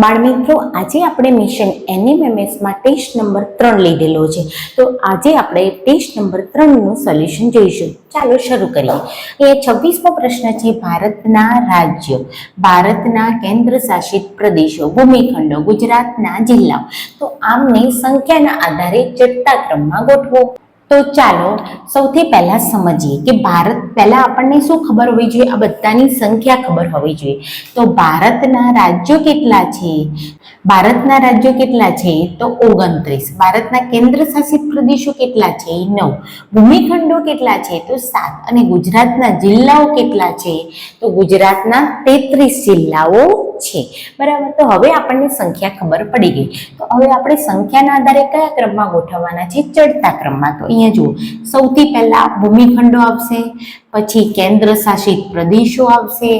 બાળમિત્રો, આજે આપણે મિશન એનએમએમએસમાં ટેસ્ટ નંબર 3 લીધેલો છે. તો આજે આપણે ટેસ્ટ નંબર 3 નું સોલ્યુશન જોઈશું. ચાલો શરૂ કરીએ. એ 26મો પ્રશ્ન છે, ભારતના રાજ્યો, ભારતના કેન્દ્ર શાસિત પ્રદેશો, ભૂમિખંડો, ગુજરાતના જિલ્લાઓ. તો આમને સંખ્યાના આધારે ચડતા ક્રમમાં ગોઠવો. તો ચાલો સૌથી પહેલા સમજીએ કે ભારત, પહેલા આપણને શું ખબર હોવી જોઈએ? આ બધાની સંખ્યા ખબર હોવી જોઈએ. તો ભારતના રાજ્યો કેટલા છે? ભારતના રાજ્યો કેટલા છે? તો 29. ભારતના કેન્દ્ર શાસિત પ્રદેશો કેટલા છે? 9. ભૂમિખંડો કેટલા છે? તો 7. અને ગુજરાતના જિલ્લાઓ કેટલા છે? તો ગુજરાતના 33 જિલ્લાઓ છે. બરાબર. તો હવે આપણને સંખ્યા ખબર પડી ગઈ. તો હવે આપણે સંખ્યાના આધારે કયા ક્રમમાં ગોઠવવાના છે? ચડતા ક્રમમાં. તો અહીંયા જુઓ, સૌથી પહેલા ભૂમિખંડો આવશે, પછી કેન્દ્ર શાસિત પ્રદેશો આવશે,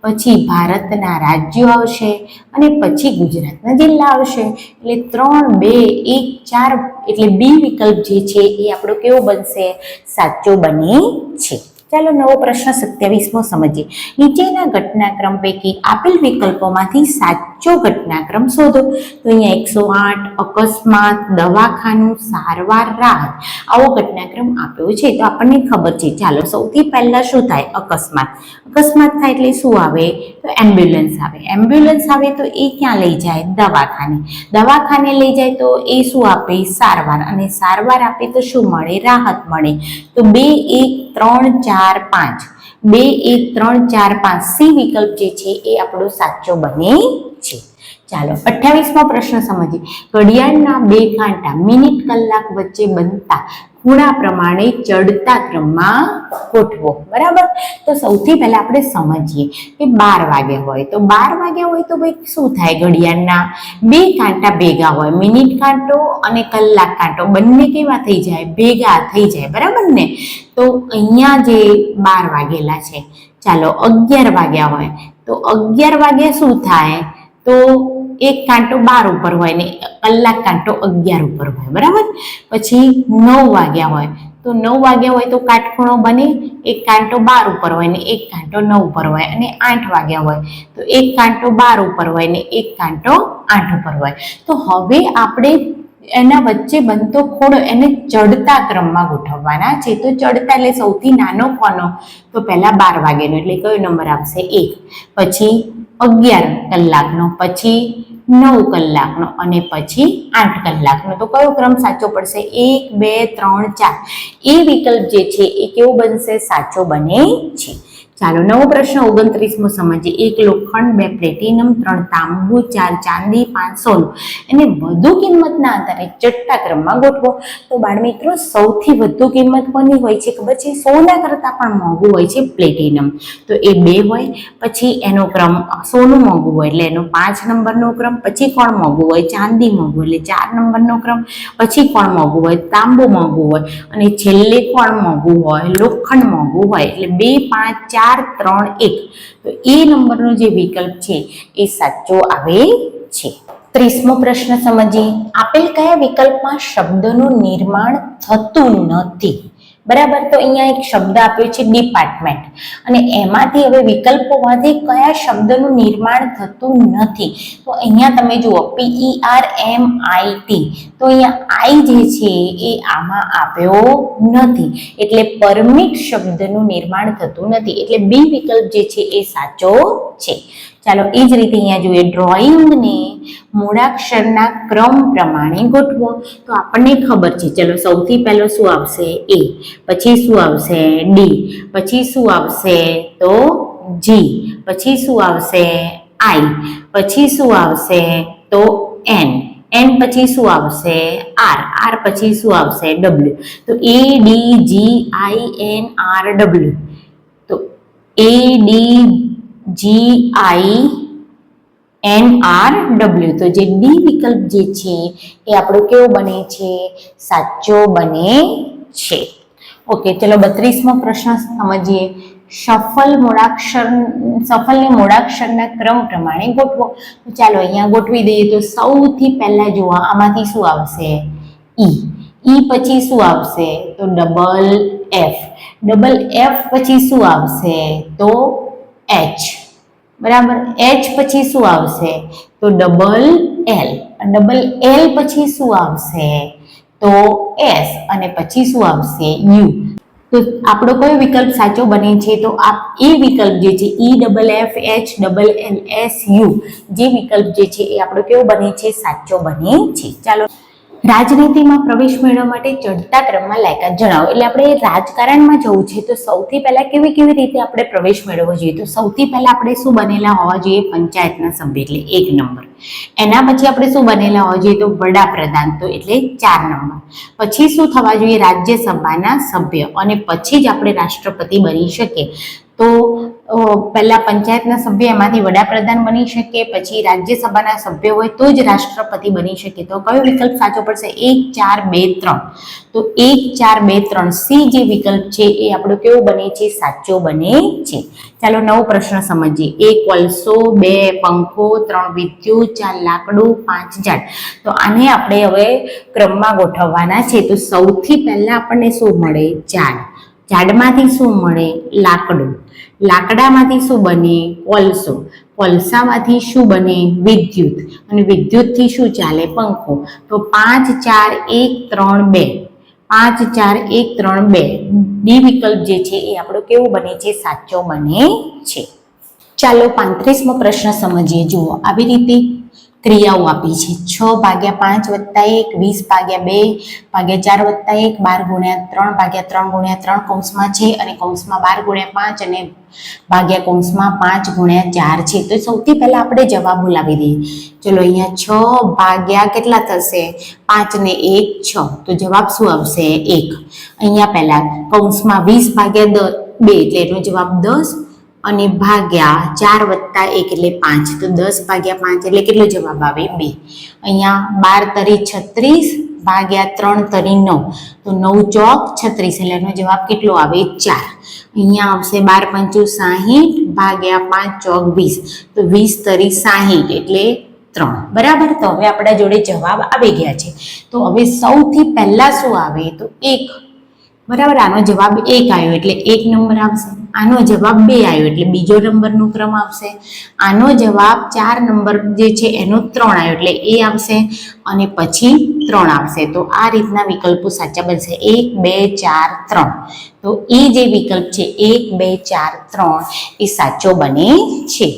પછી ભારતના રાજ્યો આવશે અને પછી ગુજરાતના જિલ્લા આવશે. એટલે 3, 2, 1, 4 એટલે બી વિકલ્પ જે છે એ આપણો કેવો બનશે? સાચો બને છે. ચાલો નવો પ્રશ્ન 27મો સમજીએ. નીચેના ઘટનાક્રમ પૈકી આપેલ વિકલ્પોમાંથી સાચો ઘટનાક્રમ શોધો. તો અહીંયા 108 અકસ્માત, દવાખાનું, સારવાર, રાહત, આવો ઘટનાક્રમ આપ્યો છે. તો આપણને ખબર છે. ચાલો સૌથી પહેલા શું થાય? અકસ્માત. અકસ્માત થાય એટલે શું આવે? તો એમ્બ્યુલન્સ આવે. એમ્બ્યુલન્સ આવે તો એ ક્યાં લઈ જાય? દવાખાને. દવાખાને લઈ જાય તો એ શું આપે? સારવાર. અને સારવાર આપે તો શું મળે? રાહત મળે. તો 2, 1, 3, 4, 5. 2, 1, 3, 4, 5 સી વિકલ્પ જે છે એ આપણો સાચો બને છે. ચાલો 28મો પ્રશ્ન સમજીએ. ઘડિયાળના 2 કાંટા મિનિટ કલાક વચ્ચે બનતા ખૂણા પ્રમાણે ચડતા ક્રમમાં ગોઠવો. બરાબર. તો સૌથી પહેલા આપણે સમજીએ કે 12 વાગ્યા હોય તો 12 વાગ્યા હોય તો ભાઈ શું થાય? ઘડિયાળના 2 કાંટા ભેગા હોય, મિનિટ કાંટો અને કલાક કાંટો બંને કેવા થઈ જાય? ભેગા થઈ જાય. બરાબર ને? તો અહીંયા જે 12 વાગેલા છે, ચાલો 11 વાગ્યા હોય તો 11 વાગ્યા શું થાય? તો એક કાંટો 12 ઉપર હોય ને કલાક કાંટો 11 ઉપર હોય. બરાબર. પછી 9 વાગ્યા હોય તો 9 વાગ્યા હોય તો કાટખૂણો બને, એક કાંટો 12 ઉપર હોય ને એક કાંટો 9 ઉપર હોય. અને 8 વાગ્યા હોય તો એક કાંટો 12 ઉપર હોય ને એક કાંટો 8 ઉપર હોય. તો હવે આપણે એના વચ્ચે બનતો ખૂણો એને ચડતા ક્રમમાં ગોઠવવાના છે. તો ચડતા એટલે સૌથી નાનો કોનો? તો પહેલા 12 વાગ્યાનો એટલે કયો નંબર આવશે? 1. પછી 11 કલાકનો, પછી 9 કલાકનો અને પછી 8 કલાકનો. તો કયો ક્રમ સાચો પડશે? 1, 2, 3, 4. એ વિકલ્પ જે છે એ કેવો બનશે? સાચો બને છે. ચાલો નવો પ્રશ્ન 29મો સમજીએ. 1 લોખંડ, 2 પ્લેટિનમ, 3 તાંબુ, 4 ચાંદી, 5 સોનું. એને વધુ કિંમતના આધારે ચડતા ક્રમમાં ગોઠવો. તો બાળમિત્રો, સૌથી વધુ કિંમત કોની હોય છે ખબર છે? સોના કરતાં પણ મોંઘું હોય છે પ્લેટિનમ. તો એ 2 હોય. પછી એનો ક્રમ સોનું મોંઘું હોય એટલે એનો 5 નંબરનો ક્રમ. પછી કોણ મોંઘું હોય? ચાંદી મોંઘું એટલે 4 નંબરનો ક્રમ. પછી કોણ મોંઘું હોય? તાંબુ મોંઘું હોય. અને છેલ્લે કોણ મોંઘું હોય? લોખંડ મોંઘું હોય. એટલે 2, 5, 4, 3, 1. તો એ નંબરનો જે વિકલ્પ છે એ સાચો આવે છે. 30મો પ્રશ્ન સમજીએ. આપેલ કયા વિકલ્પમાં શબ્દનું નિર્માણ થતું નથી? બરાબર. તો અહીંયા એક શબ્દ આપ્યો છે ડિપાર્ટમેન્ટ, અને એમાંથી હવે વિકલ્પોમાંથી કયા શબ્દનું નિર્માણ થતું નથી? તો અહીંયા તમે જુઓ PERMIT. તો અહીંયા આઈ જે છે એ આમાં આપ્યો નથી એટલે પરમિટ શબ્દનું નિર્માણ થતું નથી. એટલે બી વિકલ્પ જે છે એ સાચો છે. ચાલો એ જ રીતે અહીંયા જોઈએ, ડ્રોઈંગને મૂળાક્ષરના ક્રમ પ્રમાણે ગોઠવો. તો આપણને ખબર છે. ચલો સૌથી પહેલો શું આવશે? A. પછી શું આવશે? D. પછી શું આવશે? તો G. પછી શું આવશે? I. પછી શું આવશે? તો N. N પછી શું આવશે? R. R પછી શું આવશે? W. તો A, D, G, I, N, R, W. તો A, D, G, I, N, R, W. તો જે ડી વિકલ્પ જે છે એ આપણો કેવો બને છે? સાચો બને છે. ઓકે, ચલો 32મો પ્રશ્ન સમજીએ. સફલને મૂળાક્ષરના ક્રમ પ્રમાણે ગોઠવો. તો ચાલો અહીંયા ગોઠવી દઈએ. તો સૌથી પહેલા જુઓ આમાંથી શું આવશે? ઈ. ઈ પછી શું આવશે? તો ડબલ એફ. ડબલ એફ પછી શું આવશે? તો H. બરાબર. એચ પછી શું આવશે? તો ડબલ એલ પછી શું આવશે? તો એસ, અને પછી શું આવશે? યુ. તો આપણો કયો વિકલ્પ સાચો બને છે? તો આ એ વિકલ્પ જે છે EFFHLLSU જે વિકલ્પ જે છે એ આપણો કેવો બને છે? સાચો બને છે. ચાલો, રાજનીતિમાં પ્રવેશ મેળવવા માટે ચડતા ક્રમમાં લાયકાત જણાવો. એટલે આપણે રાજકારણમાં જવું છે તો સૌથી પહેલા કેવી રીતે આપણે પ્રવેશ મેળવવો જોઈએ? તો સૌથી પહેલા આપણે શું બનેલા હોવા જોઈએ? પંચાયતના સભ્ય, એટલે 1 નંબર. એના પછી આપણે શું બનેલા હોવા જોઈએ? તો વડાપ્રધાન, તો એટલે 4 નંબર. પછી શું થવા જોઈએ? રાજ્યસભાના સભ્ય, અને પછી જ આપણે રાષ્ટ્રપતિ બની શકીએ. તો પહેલા પંચાયતના સભ્ય, એમાંથી વડાપ્રધાન બની શકે, પછી રાજ્યસભાના સભ્ય હોય તો જ રાષ્ટ્રપતિ બની શકે. તો કયો વિકલ્પ સાચો પડશે? 1 4 2 3. તો 1 4 2 3 સી જે વિકલ્પ છે એ આપણો કેવો બને છે? સાચો બને છે. ચાલો, નવો પ્રશ્ન સમજીએ. 1 કોલસો, 2 પંખો, 3 વિદ્યુત, 4 લાકડું, 5 ઝાડ. તો આને આપણે હવે ક્રમમાં ગોઠવવાના છે. તો સૌથી પહેલા આપણને શું મળે? ઝાડ. ઝાડમાંથી શું મળે? લાકડું. લાકડામાંથી શું બને? કોલસો. કોલસામાંથી શું બને? વિદ્યુત. અને વિદ્યુતથી શું ચાલે? પંખો. તો 5 4 1 3 2. 5 4 1 3 2 ડી વિકલ્પ જે છે એ આપણો કેવો બને છે? સાચો બને છે. ચાલો, 35મો પ્રશ્ન સમજીએ. જુઓ, આવી રીતે ક્રિયાઓ આપી છે. 6 ભાગ્યા 5 વત્તા 1, 20 ભાગ્યા 2 ભાગ્યા 4 વત્તા 1, 12 ગુણ્યા 3 ભાગ્યા 3 ગુણ્યા 3 કૌંસમાં છે, અને કૌંસમાં 12 ગુણ્યા 5 અને ભાગ્યા કૌંસમાં 5 ગુણ્યા 4 છે. તો સૌથી પહેલા આપણે જવાબ બોલાવી દઈએ. ચલો, અહીંયા 6 ભાગ્યા કેટલા થશે? 5 ને 1 6. તો જવાબ શું આવશે? 1. અહીંયા પહેલા કૌંસમાં 20 ભાગ્યા 2 એટલે એનો જવાબ 10, અને ભાગ્યા 4 વત્તા 1 એટલે 5. તો 10 ભાગ્યા 5 એટલે કેટલો જવાબ આવે? 2. અહીંયા 12 તરી 36 ભાગ્યા 3 તરી 9. તો 9 ચોક 36 એટલે એનો જવાબ કેટલો આવે? 4. અહીંયા આવશે 12 પંચું 60 ભાગ્યા 5 ચોક 20. તો 20 તરી 60 એટલે 3. બરાબર. તો હવે આપણા જોડે જવાબ આવી ગયા છે. તો હવે સૌથી પહેલા શું આવે? તો 1. બરાબર. આનો જવાબ 1 આવ્યો એટલે 1 નંબર આવશે. આનો જવાબ 2 આવ્યો એટલે બીજો નંબરનો ક્રમ આવશે. આનો જવાબ 4 નંબર જે છે એનો 3 આવ્યો એટલે એ આવશે, અને પછી 3 આવશે. તો આ રીતના વિકલ્પો સાચા બનશે. 1 2 4 3. તો એ જે વિકલ્પ છે 1 2 4 3 એ સાચો બને છે.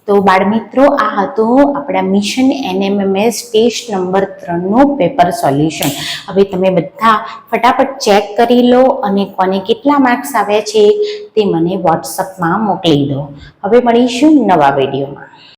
તો બાળમિત્રો, આ હતું આપણા મિશન NMMS ટેસ્ટ નંબર 3નું પેપર સોલ્યુશન. હવે તમે બધા ફટાફટ ચેક કરી લો, અને કોને કેટલા માર્ક્સ આવ્યા છે તે મને વોટ્સઅપમાં મોકલી દો. હવે મળીશું નવા વિડીયોમાં.